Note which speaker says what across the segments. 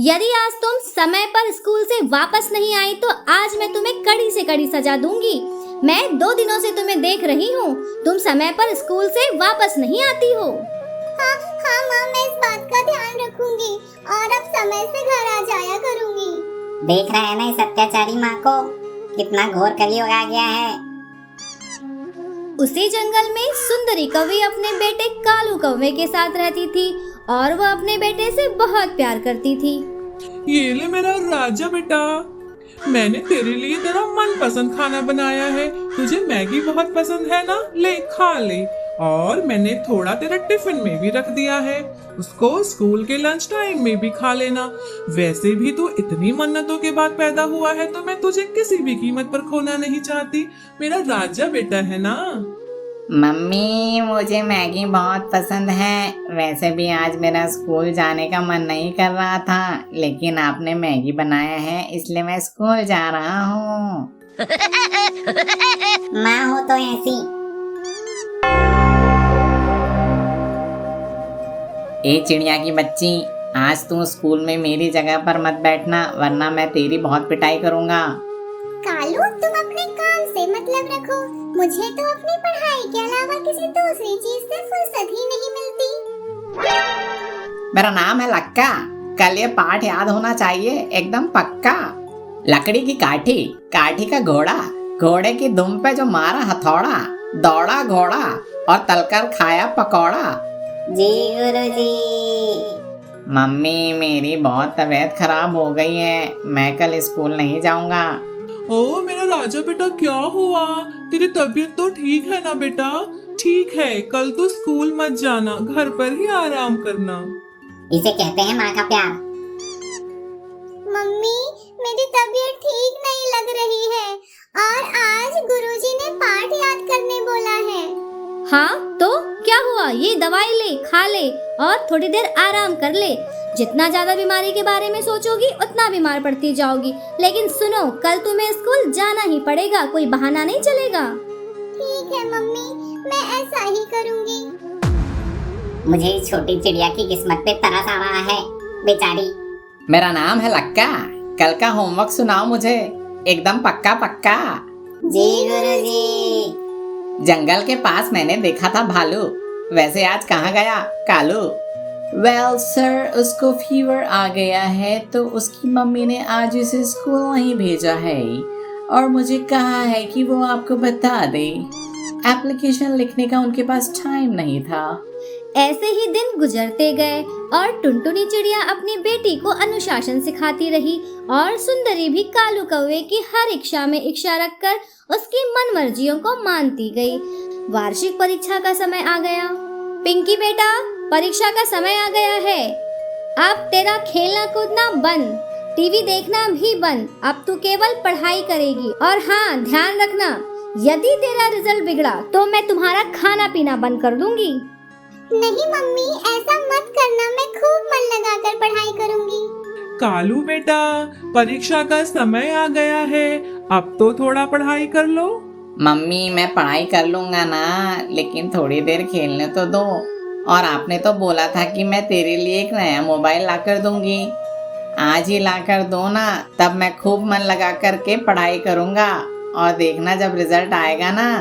Speaker 1: यदि आज तुम समय पर स्कूल से वापस नहीं आई तो आज मैं तुम्हें कड़ी से कड़ी सजा दूंगी। मैं 2 दिनों से तुम्हें देख रही हूँ, तुम समय पर स्कूल से वापस नहीं आती हो।
Speaker 2: हाँ माँ, मैं इस बात का ध्यान रखूंगी और अब समय से घर आ जाया करूंगी।
Speaker 3: देख रहे हैं ना इस अत्याचारी माँ को, कितना घोर कलयुग आ गया है।
Speaker 1: उसी जंगल में सुंदरी कौवे अपने बेटे कालू कौवे के साथ रहती थी और वह अपने बेटे से बहुत प्यार करती थी।
Speaker 4: ये ले मेरा राजा बेटा, मैंने तेरे लिए तेरा मनपसंद खाना बनाया है। तुझे मैगी बहुत पसंद है ना, ले खा ले। और मैंने थोड़ा तेरा टिफिन में भी रख दिया है, उसको स्कूल के लंच टाइम में भी खा लेना। वैसे भी तू इतनी मन्नतों के बाद पैदा हुआ है तो मैं तुझे किसी भी कीमत पर खोना नहीं चाहती। मेरा राजा बेटा है ना।
Speaker 5: मम्मी, मुझे मैगी बहुत पसंद है। वैसे भी आज मेरा स्कूल जाने का मन नहीं कर रहा था, लेकिन आपने मैगी बनाया है इसलिए मैं स्कूल जा रहा हूँ।
Speaker 3: माँ हो तो ऐसी।
Speaker 5: ए चिड़िया की बच्ची, आज तू स्कूल में मेरी जगह पर मत बैठना, वरना मैं तेरी बहुत पिटाई करूँगा।
Speaker 2: कालू, तुम अपने काम से मतलब रखो। मुझे तो अपनी पढ़ाई के अलावा किसी दूसरी चीज से फुर्सत ही नहीं मिलती।
Speaker 5: मेरा नाम है लक्का, कल ये पाठ याद होना चाहिए एकदम पक्का। लकड़ी की काठी, काठी का घोड़ा, घोड़े की दुम पे जो मारा हथौड़ा, दौड़ा घोड़ा और तलकर खाया पकौड़ा।
Speaker 3: जी गुरुजी।
Speaker 5: मम्मी, मेरी बहुत तबीयत खराब हो गई है, मैं कल स्कूल नहीं जाऊंगा।
Speaker 4: ओ मेरा राजा बेटा, क्या हुआ? तेरी तबीयत तो ठीक है ना बेटा? ठीक है, कल तो स्कूल मत जाना, घर पर ही आराम करना।
Speaker 3: इसे कहते हैं माँ का प्यार।
Speaker 2: मम्मी, मेरी तबीयत ठीक नहीं लग रही है और आज गुरुजी ने पाठ याद करने बोला है।
Speaker 1: हाँ तो क्या हुआ, ये दवाई ले, खा ले और थोड़ी देर आराम कर ले। जितना ज्यादा बीमारी के बारे में सोचोगी उतना बीमार पड़ती जाओगी। लेकिन सुनो, कल तुम्हें स्कूल जाना ही पड़ेगा, कोई बहाना नहीं चलेगा।
Speaker 2: ठीक है मम्मी, मैं ऐसा ही करूँगी।
Speaker 3: मुझे इस छोटी चिड़िया की किस्मत पे तरस आ रहा है, बेचारी।
Speaker 5: मेरा नाम है लक्का, कल का होमवर्क सुनाओ मुझे, एकदम पक्का पक्का।
Speaker 3: जी गुरुजी।
Speaker 5: जंगल के पास मैंने देखा था भालू, वैसे आज कहाँ गया कालू? वेल सर, उसको फीवर आ गया है तो उसकी मम्मी ने आज उसे स्कूल नहीं भेजा है और मुझे कहा है कि वो आपको बता दे। एप्लीकेशन लिखने का उनके पास टाइम नहीं था।
Speaker 1: ऐसे ही दिन गुजरते गए और टुनटुनी चिड़िया अपनी बेटी को अनुशासन सिखाती रही और सुंदरी भी कालू कौवे की हर इच्छा में इच्छा रखकर उसकी मन मर्जियों को मानती गई। वार्षिक परीक्षा का समय आ गया। पिंकी बेटा, परीक्षा का समय आ गया है। अब तेरा खेलना कूदना बंद, टीवी देखना भी बंद। अब तू केवल पढ़ाई करेगी। और हाँ, ध्यान रखना, यदि तेरा रिजल्ट बिगड़ा तो मैं तुम्हारा खाना पीना बंद कर दूंगी।
Speaker 2: नहीं मम्मी, ऐसा मत करना, मैं खूब मन लगाकर पढ़ाई करूँगी।
Speaker 4: कालू बेटा, परीक्षा का समय आ गया है, अब तो थोड़ा पढ़ाई कर लो।
Speaker 5: मम्मी, मैं पढ़ाई कर लूंगा ना, लेकिन थोड़ी देर खेलने तो दो। और आपने तो बोला था कि मैं तेरे लिए एक नया मोबाइल लाकर दूंगी। आज ही लाकर दो ना, तब मैं खूब मन लगा करके पढ़ाई करूंगा। और देखना, जब रिजल्ट आएगा ना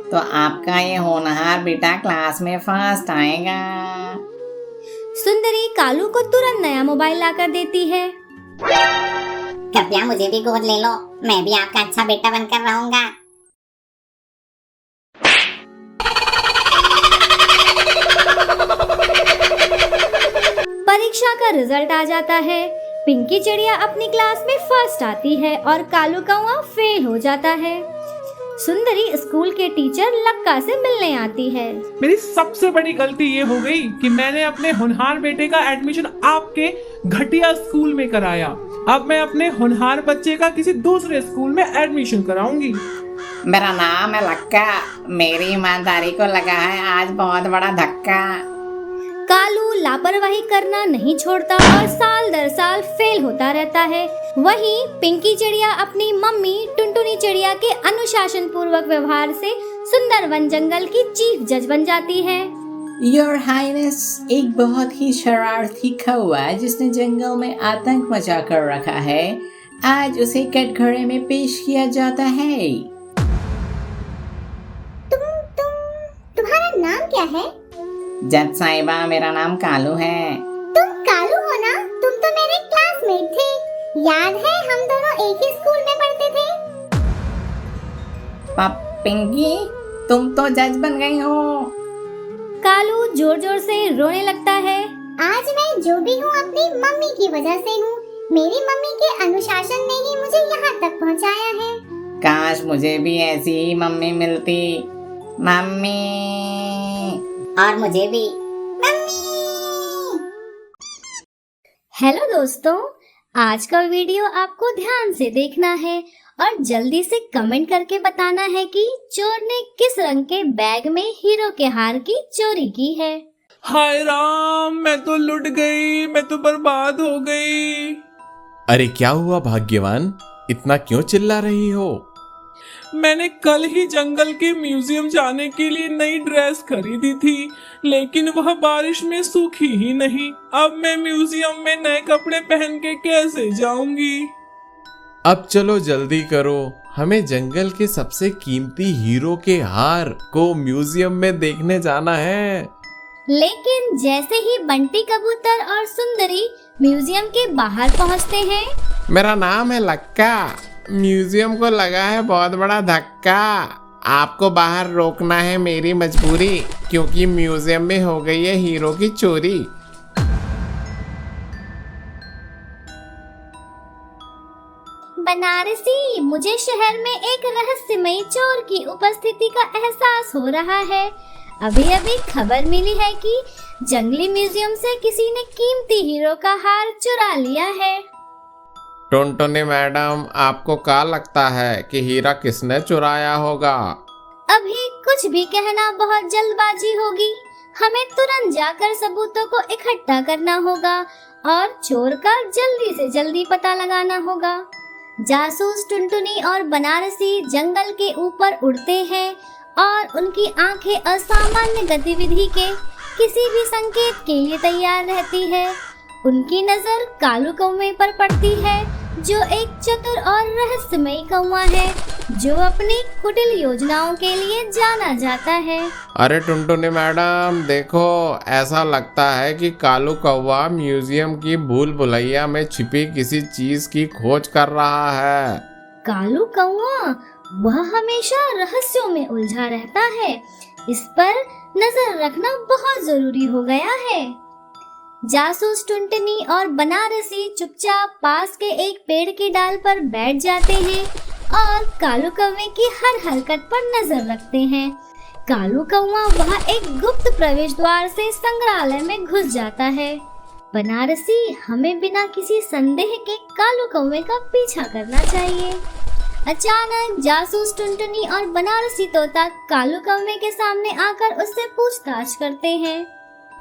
Speaker 5: तो आपका ये होनहार बेटा क्लास में फर्स्ट आएगा।
Speaker 1: सुंदरी कालू को तुरंत नया मोबाइल लाकर देती है।
Speaker 3: कृपया मुझे भी गोद ले लो, मैं भी आपका अच्छा बेटा बनकर रहूंगा।
Speaker 1: परीक्षा का रिजल्ट आ जाता है। पिंकी चिड़िया अपनी क्लास में फर्स्ट आती है और कालू कौवा फेल हो जाता है। सुंदरी स्कूल के टीचर लक्का से मिलने आती है।
Speaker 4: मेरी सबसे बड़ी गलती ये हो गई कि मैंने अपने होनहार बेटे का एडमिशन आपके घटिया स्कूल में कराया। अब मैं अपने होनहार बच्चे का किसी दूसरे स्कूल में एडमिशन कराऊंगी।
Speaker 5: मेरा नाम है लक्का, मेरी ईमानदारी को लगा है आज बहुत बड़ा धक्का।
Speaker 1: कालू लापरवाही करना नहीं छोड़ता और साल दर साल फेल होता रहता है। वहीं पिंकी चिड़िया अपनी मम्मी टुनटुनी चिड़िया के अनुशासन पूर्वक व्यवहार से सुंदरवन जंगल की चीफ जज बन जाती है।
Speaker 5: योर हाइनेस, एक बहुत ही शरारती कौवा जिसने जंगल में आतंक मचा कर रखा है, आज उसे कटघरे में पेश किया जाता है।
Speaker 2: तुम्हारा नाम क्या है?
Speaker 5: जज साहिबा, मेरा नाम कालू है।
Speaker 2: तुम कालू हो ना? तुम तो मेरे क्लासमेट थे, याद है? हम दोनों एक ही स्कूल में पढ़ते थे।
Speaker 5: पिंकी, तुम तो जज बन गई हो।
Speaker 1: कालू जोर जोर से रोने लगता है।
Speaker 2: आज मैं जो भी हूँ अपनी मम्मी की वजह से हूँ। मेरी मम्मी के अनुशासन ने ही मुझे यहाँ तक पहुँचाया है।
Speaker 5: काश मुझे भी ऐसी ही मम्मी मिलती। मम्मी।
Speaker 3: और मुझे भी।
Speaker 1: हेलो दोस्तों, आज का वीडियो आपको ध्यान से देखना है और जल्दी से कमेंट करके बताना है कि चोर ने किस रंग के बैग में हीरो के हार की चोरी की है।
Speaker 4: हाय राम, मैं तो लुट गई, मैं तो बर्बाद हो गई।
Speaker 6: अरे क्या हुआ भाग्यवान, इतना क्यों चिल्ला रही हो?
Speaker 4: मैंने कल ही जंगल के म्यूजियम जाने के लिए नई ड्रेस खरीदी थी, लेकिन वह बारिश में सूखी ही नहीं। अब मैं म्यूजियम में नए कपड़े पहन के कैसे जाऊंगी?
Speaker 6: अब चलो जल्दी करो, हमें जंगल के सबसे कीमती हीरो के हार को म्यूजियम में देखने जाना है।
Speaker 1: लेकिन जैसे ही बंटी कबूतर और सुंदरी म्यूजियम के बाहर पहुंचते हैं।
Speaker 6: मेरा नाम है लक्का, म्यूजियम को लगा है बहुत बड़ा धक्का। आपको बाहर रोकना है मेरी मजबूरी, क्योंकि म्यूजियम में हो गई है हीरो की चोरी।
Speaker 1: बनारसी, मुझे शहर में एक रहस्यमयी चोर की उपस्थिति का एहसास हो रहा है। अभी अभी खबर मिली है कि जंगली म्यूजियम से किसी ने कीमती हीरो का हार चुरा लिया है।
Speaker 6: टुनटुनी मैडम, आपको क्या लगता है कि हीरा किसने चुराया होगा?
Speaker 1: अभी कुछ भी कहना बहुत जल्दबाजी होगी। हमें तुरंत जाकर सबूतों को इकट्ठा करना होगा और चोर का जल्दी से जल्दी पता लगाना होगा। जासूस टुनटुनी और बनारसी जंगल के ऊपर उड़ते हैं और उनकी आंखें असामान्य गतिविधि के किसी भी संकेत के लिए तैयार रहती है। उनकी नजर कालू कौवे पर पड़ती है, जो एक चतुर और रहस्यमयी कौवा है, जो अपनी कुटिल योजनाओं के लिए जाना जाता है।
Speaker 6: अरे टुनटुनी मैडम देखो, ऐसा लगता है कि कालू कौवा म्यूजियम की भूल भुलैया में छिपी किसी चीज की खोज कर रहा है।
Speaker 1: कालू कौवा, वह हमेशा रहस्यों में उलझा रहता है। इस पर नजर रखना बहुत जरूरी हो गया है। जासूस टुनटुनी और बनारसी चुपचाप पास के एक पेड़ की डाल पर बैठ जाते हैं और कालू कौवे की हर हरकत पर नजर रखते हैं। कालू कौवा वहां एक गुप्त प्रवेश द्वार से संग्रहालय में घुस जाता है। बनारसी, हमें बिना किसी संदेह के कालू कौवे का पीछा करना चाहिए। अचानक जासूस टुनटुनी और बनारसी तोता कालू कौवे के सामने आकर उससे पूछताछ करते हैं।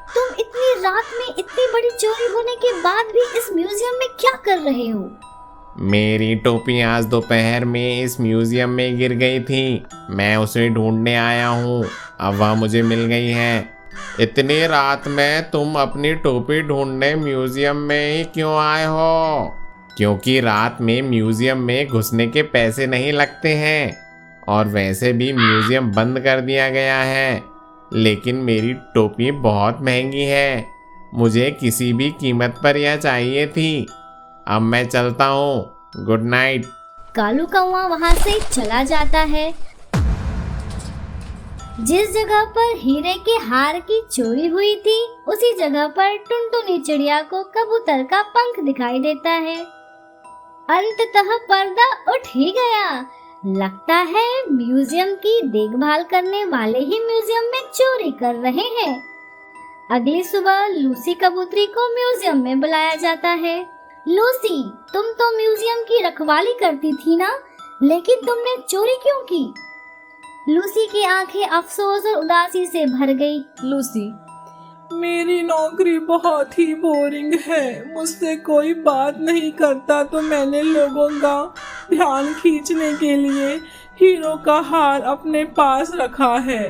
Speaker 1: तुम इतनी रात में इतनी बड़ी चोरी होने के बाद भी इस म्यूजियम में क्या कर रहे हो?
Speaker 6: मेरी टोपी आज दोपहर में इस म्यूजियम में गिर गई थी। मैं उसे ढूंढने आया हूँ, अब वह मुझे मिल गई है। इतनी रात में तुम अपनी टोपी ढूंढने म्यूजियम में ही क्यों आए हो? क्योंकि रात में म्यूजियम में घुसने के पैसे नहीं लगते हैं, और वैसे भी म्यूजियम बंद कर दिया गया है। लेकिन मेरी टोपी बहुत महंगी है, मुझे किसी भी कीमत पर यह चाहिए थी। अब मैं चलता हूँ, गुड नाइट।
Speaker 1: कालू कौवा वहाँ से चला जाता है। जिस जगह पर हीरे के हार की चोरी हुई थी, उसी जगह पर टुनटुनी चिड़िया को कबूतर का पंख दिखाई देता है। अंततः पर्दा उठ ही गया। लगता है म्यूजियम की देखभाल करने वाले ही म्यूजियम में चोरी कर रहे हैं। अगली सुबह लूसी कबूतरी को म्यूजियम में बुलाया जाता है। लूसी, तुम तो म्यूजियम की रखवाली करती थी ना, लेकिन तुमने चोरी क्यों की? लूसी की आंखें अफसोस और उदासी से भर गई।
Speaker 4: लूसी, मेरी नौकरी बहुत ही बोरिंग है। मुझसे कोई बात नहीं करता, तो मैंने लोगों का ध्यान खींचने के लिए हीरो का हार अपने पास रखा है।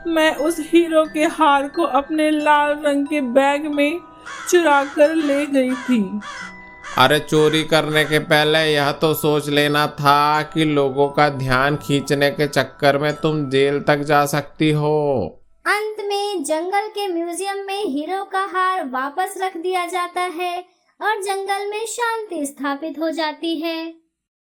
Speaker 4: मैं उस हीरो के हार को अपने लाल रंग के बैग में चुरा कर ले गई थी।
Speaker 6: अरे चोरी करने के पहले यह तो सोच लेना था कि लोगों का ध्यान खींचने के चक्कर में तुम जेल तक जा सकती हो।
Speaker 1: अंत में जंगल के म्यूजियम में हीरो का हार वापस रख दिया जाता है और जंगल में शांति स्थापित हो जाती है।